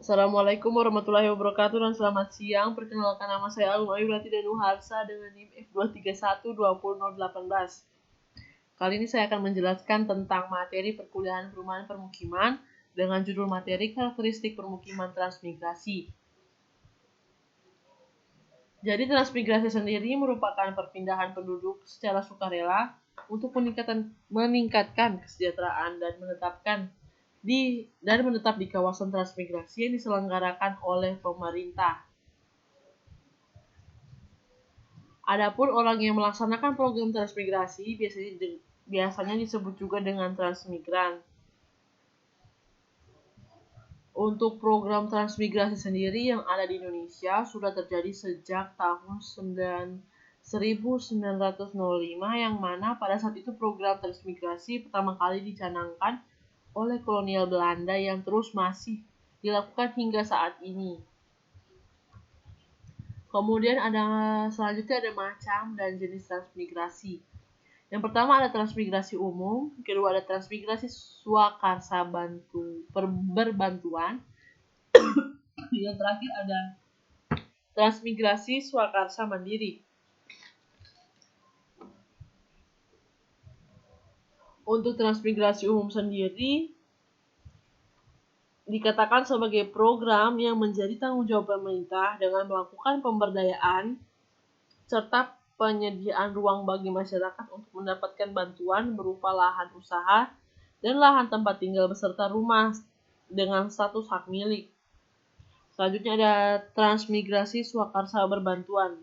Assalamualaikum warahmatullahi wabarakatuh dan selamat siang. Perkenalkan, nama saya Agung Ayu Ratida Nuharsa dengan NIM F2312018. Kali ini saya akan menjelaskan tentang materi perkuliahan perumahan permukiman dengan judul materi karakteristik permukiman transmigrasi. Jadi transmigrasi sendiri merupakan perpindahan penduduk secara sukarela untuk meningkatkan kesejahteraan dan menetap di kawasan transmigrasi yang diselenggarakan oleh pemerintah. Adapun orang yang melaksanakan program transmigrasi biasanya disebut juga dengan transmigran. Untuk program transmigrasi sendiri yang ada di Indonesia sudah terjadi sejak tahun 1905, yang mana pada saat itu program transmigrasi pertama kali dicanangkan oleh kolonial Belanda yang terus masih dilakukan hingga saat ini. Kemudian selanjutnya ada macam dan jenis transmigrasi. Yang pertama ada transmigrasi umum, kedua ada transmigrasi swakarsa berbantuan, yang terakhir ada transmigrasi swakarsa mandiri. Untuk transmigrasi umum sendiri dikatakan sebagai program yang menjadi tanggung jawab pemerintah dengan melakukan pemberdayaan serta penyediaan ruang bagi masyarakat untuk mendapatkan bantuan berupa lahan usaha dan lahan tempat tinggal beserta rumah dengan status hak milik. Selanjutnya ada transmigrasi swakarsa berbantuan,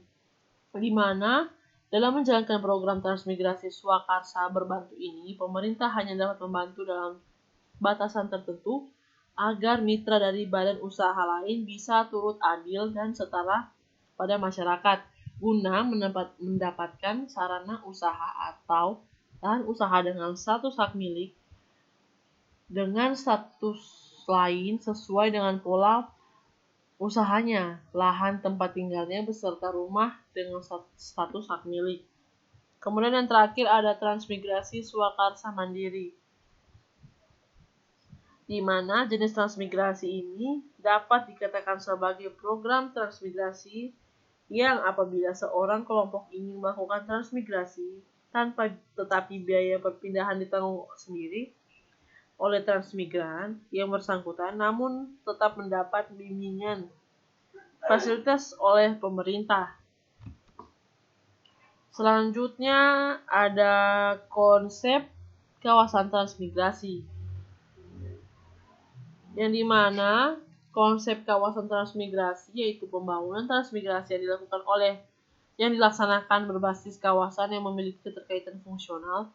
di mana dalam menjalankan program transmigrasi swakarsa berbantu ini, pemerintah hanya dapat membantu dalam batasan tertentu agar mitra dari badan usaha lain bisa turut adil dan setara pada masyarakat guna mendapatkan sarana usaha atau lahan usaha dengan status hak milik dengan status lain sesuai dengan pola usahanya, lahan tempat tinggalnya beserta rumah dengan status hak milik. Kemudian yang terakhir ada transmigrasi swakarsa mandiri, di mana jenis transmigrasi ini dapat dikatakan sebagai program transmigrasi yang apabila seorang kelompok ingin melakukan transmigrasi tetapi biaya perpindahan ditanggung sendiri oleh transmigran yang bersangkutan, namun tetap mendapat bimbingan fasilitas oleh pemerintah. Selanjutnya ada konsep kawasan transmigrasi, yang dimana konsep kawasan transmigrasi yaitu pembangunan transmigrasi yang dilaksanakan berbasis kawasan yang memiliki keterkaitan fungsional,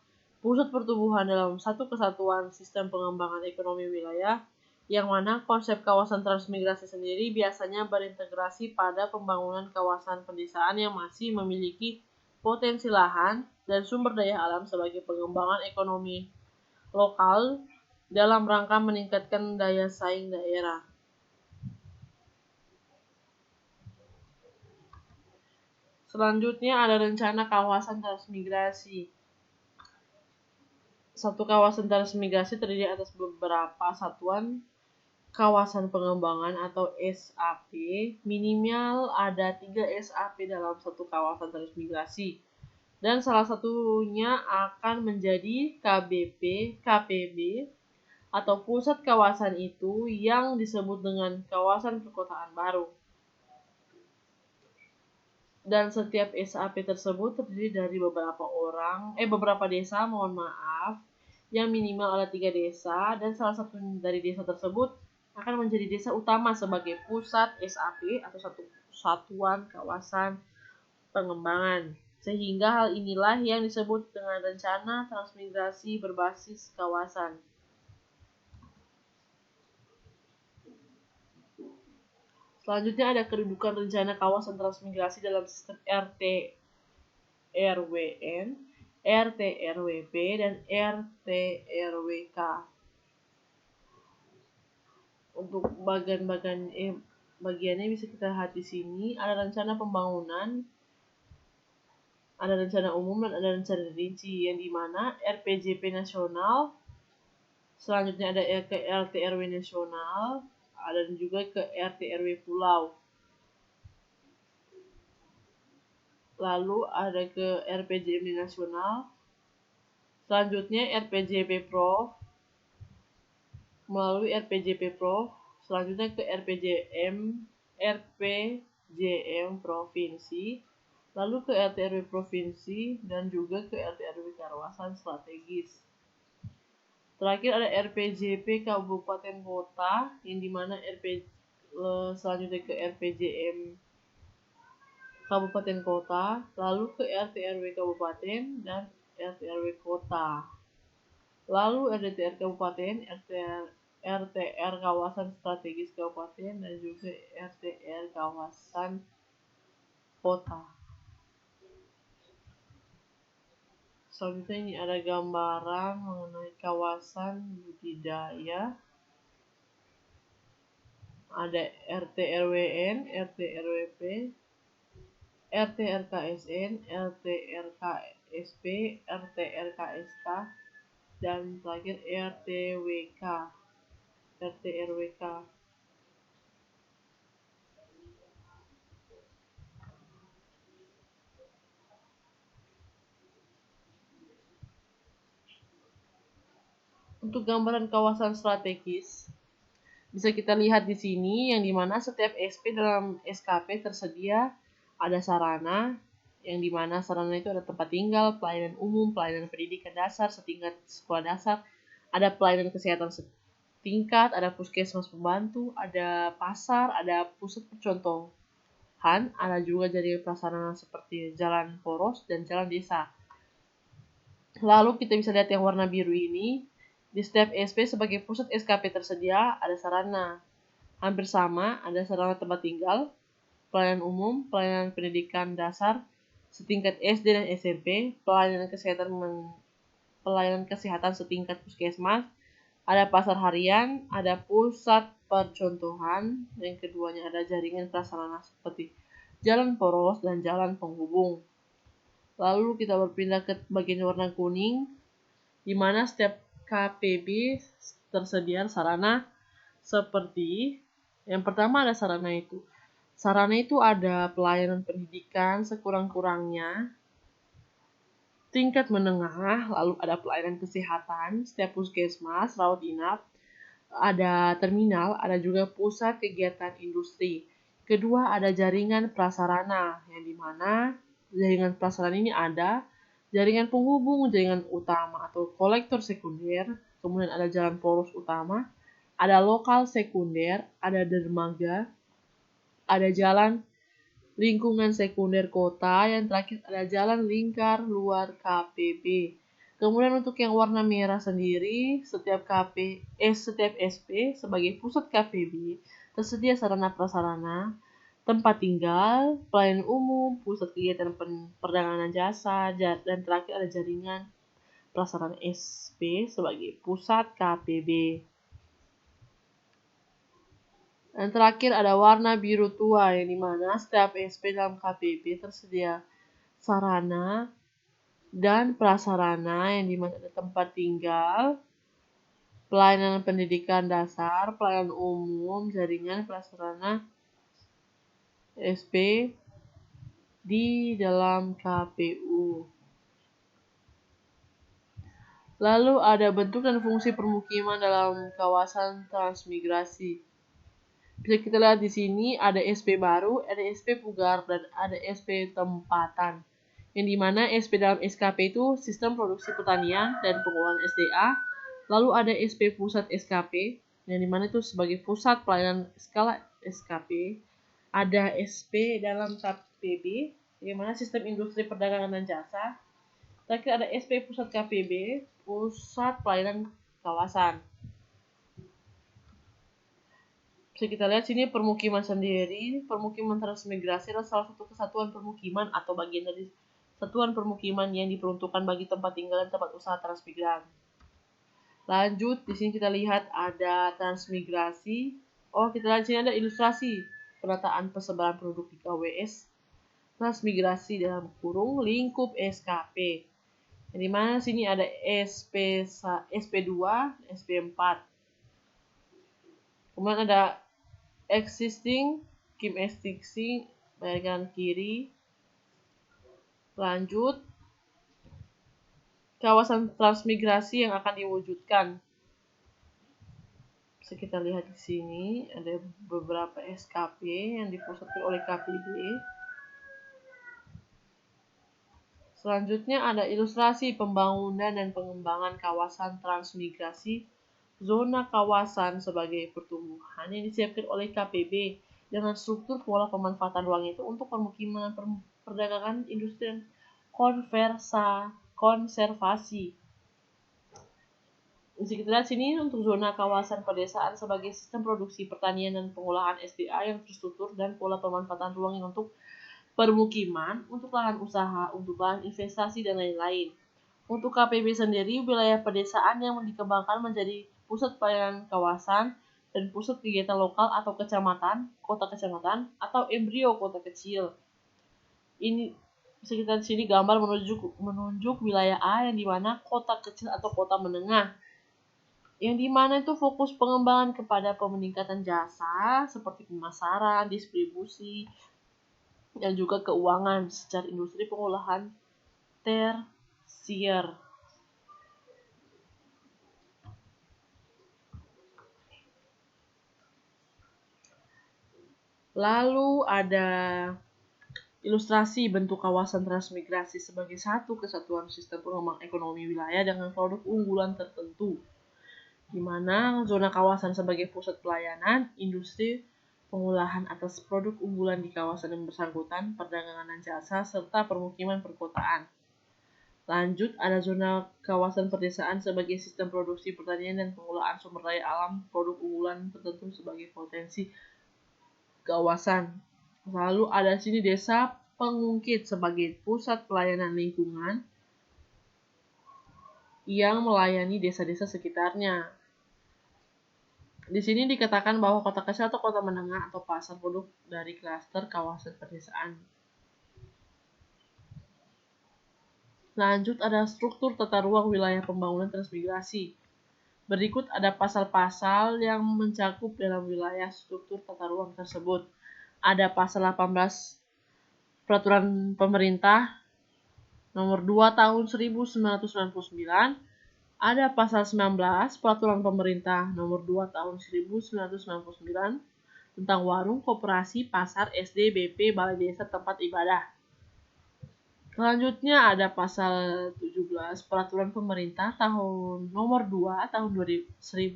pusat pertumbuhan dalam satu kesatuan sistem pengembangan ekonomi wilayah, yang mana konsep kawasan transmigrasi sendiri biasanya berintegrasi pada pembangunan kawasan pedesaan yang masih memiliki potensi lahan dan sumber daya alam sebagai pengembangan ekonomi lokal dalam rangka meningkatkan daya saing daerah. Selanjutnya ada rencana kawasan transmigrasi. Satu kawasan transmigrasi terdiri atas beberapa satuan kawasan pengembangan atau SAP. Minimal ada 3 SAP dalam satu kawasan transmigrasi. Dan salah satunya akan menjadi KBP, KPB, atau pusat kawasan itu yang disebut dengan kawasan perkotaan baru. Dan setiap SAP tersebut terdiri dari beberapa desa, yang minimal ada 3 desa, dan salah satu dari desa tersebut akan menjadi desa utama sebagai pusat SAP atau satu satuan kawasan pengembangan. Sehingga hal inilah yang disebut dengan rencana transmigrasi berbasis kawasan. Selanjutnya ada kedudukan rencana kawasan transmigrasi dalam sistem RT-RWN, RT-RWP, dan RT-RWK. Untuk bagiannya bisa kita lihat di sini. Ada rencana pembangunan, ada rencana umum, dan ada rencana rinci, yang dimana RPJP nasional, selanjutnya ada RT-RW nasional, ada juga ke RT RW pulau. Lalu ada ke RPJMD nasional. Selanjutnya RPJP Pro melalui RPJP Pro. Selanjutnya ke RPJM provinsi, lalu ke RT RW provinsi dan juga ke RT RW kawasan strategis. Terakhir ada RPJP kabupaten kota, yang dimana selanjutnya ke RPJM kabupaten kota, lalu ke RT RW kabupaten dan RT RW kota. Lalu RDTR kabupaten, RTR kawasan strategis kabupaten, dan juga RTR kawasan kota. Selanjutnya ini ada gambaran mengenai kawasan budidaya. Ada RT RWN, RT RWP, RT RKSN, RT RKSP, RT RKSK, dan terakhir RTWK, RT RWK. Untuk gambaran kawasan strategis, bisa kita lihat di sini, yang dimana setiap SP dalam SKP tersedia ada sarana, yang dimana sarana itu ada tempat tinggal, pelayanan umum, pelayanan pendidikan dasar setingkat sekolah dasar, ada pelayanan kesehatan setingkat, ada puskesmas pembantu, ada pasar, ada pusat percontohan, ada juga jaringan prasarana seperti jalan poros dan jalan desa. Lalu kita bisa lihat yang warna biru ini. Di setiap SP sebagai pusat SKP tersedia ada sarana. Hampir sama, ada sarana tempat tinggal, pelayanan umum, pelayanan pendidikan dasar setingkat SD dan SMP, pelayanan kesehatan setingkat puskesmas, ada pasar harian, ada pusat percontohan, yang keduanya ada jaringan prasarana seperti jalan poros dan jalan penghubung. Lalu kita berpindah ke bagian warna kuning, di mana setiap KPB tersedia sarana seperti yang pertama ada sarana itu. Sarana itu ada pelayanan pendidikan sekurang-kurangnya tingkat menengah, lalu ada pelayanan kesehatan, setiap puskesmas, rawat inap, ada terminal, ada juga pusat kegiatan industri. Kedua ada jaringan prasarana, yang dimana jaringan prasarana ini ada jaringan penghubung, jaringan utama atau kolektor sekunder, kemudian ada jalan poros utama, ada lokal sekunder, ada dermaga, ada jalan lingkungan sekunder kota, yang terakhir ada jalan lingkar luar KPB. Kemudian untuk yang warna merah sendiri, setiap SP sebagai pusat KPB tersedia sarana prasarana, tempat tinggal, pelayanan umum, pusat kegiatan perdagangan jasa, dan terakhir ada jaringan prasarana SP sebagai pusat KPB. Dan terakhir ada warna biru tua, yang dimana setiap SP dalam KPB tersedia sarana dan prasarana, yang dimana ada tempat tinggal, pelayanan pendidikan dasar, pelayanan umum, jaringan prasarana SP di dalam KPU. Lalu ada bentuk dan fungsi permukiman dalam kawasan transmigrasi. Bisa kita lihat di sini ada SP baru, ada SP pugar, dan ada SP tempatan. Yang dimana SP dalam SKP itu sistem produksi pertanian dan pengelolaan SDA. Lalu ada SP pusat SKP, yang dimana itu sebagai pusat pelayanan skala SKP. Ada SP dalam KPB, yang mana sistem industri perdagangan dan jasa. Terakhir ada SP pusat KPB, pusat pelayanan kawasan. Bisa kita lihat sini permukiman sendiri. Permukiman transmigrasi adalah salah satu kesatuan permukiman atau bagian dari satuan permukiman yang diperuntukkan bagi tempat tinggal dan tempat usaha transmigran. Lanjut, di sini kita lihat ada transmigrasi. Kita lihat sini ada ilustrasi penataan persebaran penduduk di KWS. Transmigrasi dalam kurung lingkup SKP. Di mana sini ada SP2, SP4. Kemudian ada Existing, Kim existing, bagian kiri. Lanjut, kawasan transmigrasi yang akan diwujudkan. Bisa kita lihat di sini ada beberapa SKP yang dipusatkan oleh KPB. Selanjutnya ada ilustrasi pembangunan dan pengembangan kawasan transmigrasi. Zona kawasan sebagai pertumbuhan yang disiapkan oleh KPB dengan struktur pola pemanfaatan ruang itu untuk permukiman, perdagangan, industri, dan konservasi. Bisa kita lihat sini untuk zona kawasan pedesaan sebagai sistem produksi pertanian dan pengolahan SDA yang terstruktur dan pola pemanfaatan ruang yang untuk permukiman, untuk lahan usaha, untuk lahan investasi, dan lain-lain. Untuk KPB sendiri, wilayah pedesaan yang dikembangkan menjadi pusat pelayanan kawasan dan pusat kegiatan lokal atau kecamatan, kota kecamatan, atau embrio kota kecil. Ini sekitar sini gambar menunjuk wilayah A yang dimana kota kecil atau kota menengah, yang dimana itu fokus pengembangan kepada peningkatan jasa seperti pemasaran, distribusi, dan juga keuangan secara industri pengolahan tersier. Lalu ada ilustrasi bentuk kawasan transmigrasi sebagai satu kesatuan sistem pengembang ekonomi wilayah dengan produk unggulan tertentu, di mana zona kawasan sebagai pusat pelayanan, industri, pengolahan atas produk unggulan di kawasan yang bersangkutan, perdagangan dan jasa, serta permukiman perkotaan. Lanjut, ada zona kawasan pedesaan sebagai sistem produksi pertanian dan pengolahan sumber daya alam, produk unggulan tertentu sebagai potensi kawasan. Lalu ada sini desa pengungkit sebagai pusat pelayanan lingkungan yang melayani desa-desa sekitarnya. Di sini dikatakan bahwa kota kecil atau kota menengah atau pasar produk dari klaster kawasan pedesaan. Lanjut, ada struktur tata ruang wilayah pembangunan transmigrasi. Berikut ada pasal-pasal yang mencakup dalam wilayah struktur tata ruang tersebut. Ada pasal 18 Peraturan Pemerintah Nomor 2 Tahun 1999. Ada pasal 19 Peraturan Pemerintah Nomor 2 Tahun 1999 tentang warung, koperasi, pasar, SD, BP, balai desa, tempat ibadah. Selanjutnya ada pasal 17 Peraturan Pemerintah Nomor 2 Tahun 1999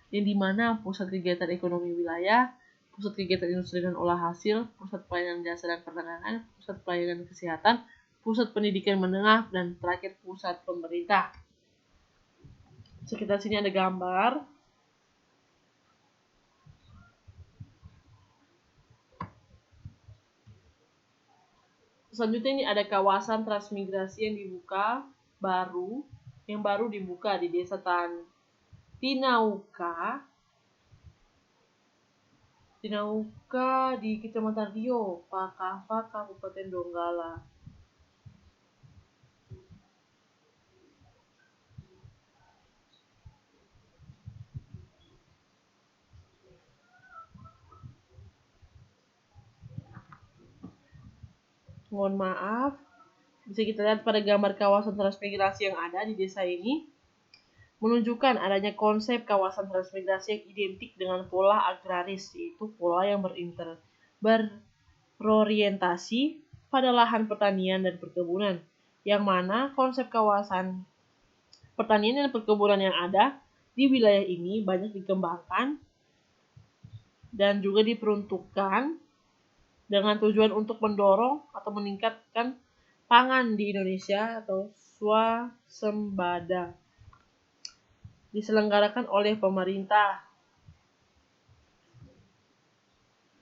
yang dimana pusat kegiatan ekonomi wilayah, pusat kegiatan industri dan olah hasil, pusat pelayanan jasa dan perdagangan, pusat pelayanan kesehatan, pusat pendidikan menengah, dan terakhir pusat pemerintah. Sekitar sini ada gambar. Selanjutnya ini ada kawasan transmigrasi yang baru dibuka di Desa Tinauka di Kecamatan Rio, Pakava, Kabupaten Donggala. Mohon maaf, bisa kita lihat pada gambar kawasan transmigrasi yang ada di desa ini menunjukkan adanya konsep kawasan transmigrasi yang identik dengan pola agraris, yaitu pola yang berorientasi pada lahan pertanian dan perkebunan, yang mana konsep kawasan pertanian dan perkebunan yang ada di wilayah ini banyak dikembangkan dan juga diperuntukkan dengan tujuan untuk mendorong atau meningkatkan pangan di Indonesia atau swasembada, diselenggarakan oleh pemerintah.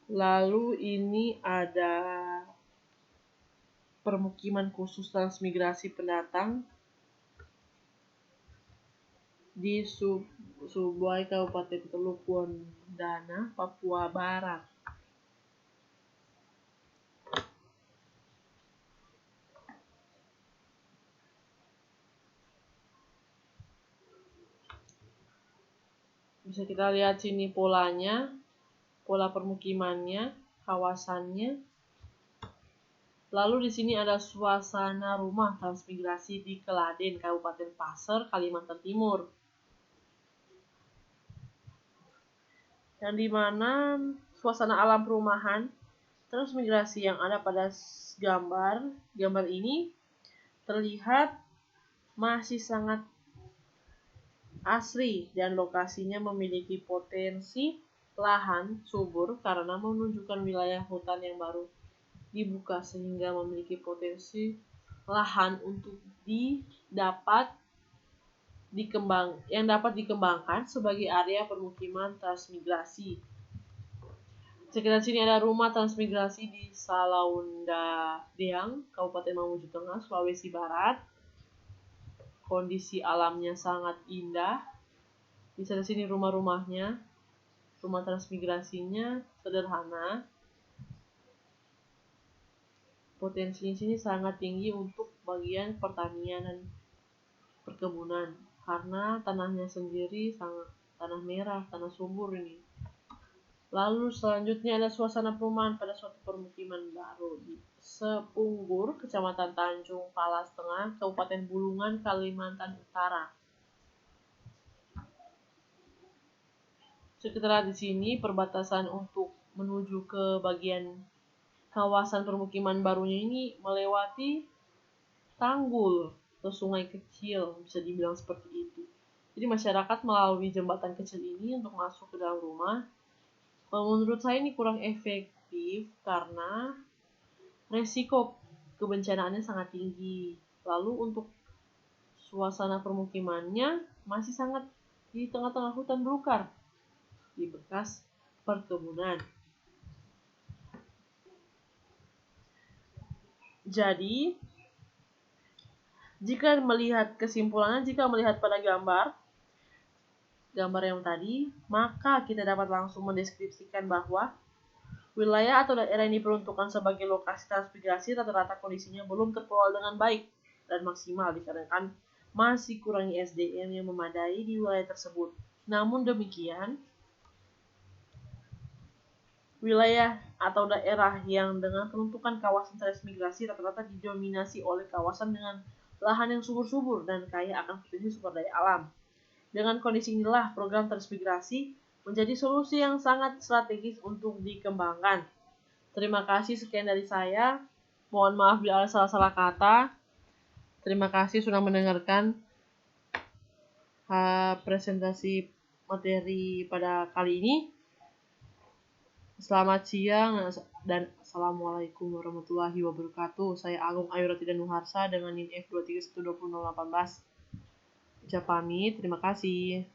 Lalu ini ada permukiman khusus transmigrasi pendatang di Subai, Kabupaten Teluk Wondana, Papua Barat. Bisa kita lihat sini polanya, pola permukimannya, kawasannya. Lalu di sini ada suasana rumah transmigrasi di Keladen, Kabupaten Pasir, Kalimantan Timur. Yang dimana suasana alam perumahan transmigrasi yang ada pada gambar ini terlihat masih sangat asri dan lokasinya memiliki potensi lahan subur karena menunjukkan wilayah hutan yang baru dibuka sehingga memiliki potensi lahan untuk dapat dikembangkan sebagai area permukiman transmigrasi. Sekitar sini ada rumah transmigrasi di Salaunda Deang, Kabupaten Mamuju Tengah, Sulawesi Barat. Kondisi alamnya sangat indah. Bisa di sini rumah-rumahnya, rumah transmigrasinya sederhana. Potensinya sini sangat tinggi untuk bagian pertanian dan perkebunan karena tanahnya sendiri sangat tanah merah, tanah subur ini. Lalu selanjutnya ada suasana perumahan pada suatu permukiman baru di Sepunggur, Kecamatan Tanjung Palas Tengah, Kabupaten Bulungan, Kalimantan Utara. Sekitar di sini perbatasan untuk menuju ke bagian kawasan permukiman barunya ini melewati tanggul atau sungai kecil, bisa dibilang seperti itu. Jadi masyarakat melalui jembatan kecil ini untuk masuk ke dalam rumah. Menurut saya ini kurang efektif karena resiko kebencanaannya sangat tinggi. Lalu untuk suasana permukimannya masih sangat di tengah-tengah hutan belukar di bekas perkebunan. Jadi, jika melihat pada gambar yang tadi, maka kita dapat langsung mendeskripsikan bahwa wilayah atau daerah ini diperuntukkan sebagai lokasi transmigrasi rata-rata kondisinya belum terkelola dengan baik dan maksimal dikarenakan masih kurangnya SDM yang memadai di wilayah tersebut. Namun demikian, wilayah atau daerah yang dengan peruntukan kawasan transmigrasi rata-rata didominasi oleh kawasan dengan lahan yang subur-subur dan kaya akan potensi sumber daya alam. Dengan kondisi inilah program transmigrasi menjadi solusi yang sangat strategis untuk dikembangkan. Terima kasih, sekian dari saya. Mohon maaf bila ada salah-salah kata. Terima kasih sudah mendengarkan presentasi materi pada kali ini. Selamat siang dan Assalamualaikum warahmatullahi wabarakatuh. Saya Agung Ayurati dan Nuharsa dengan NIM F2312018. Ucap pamit, terima kasih.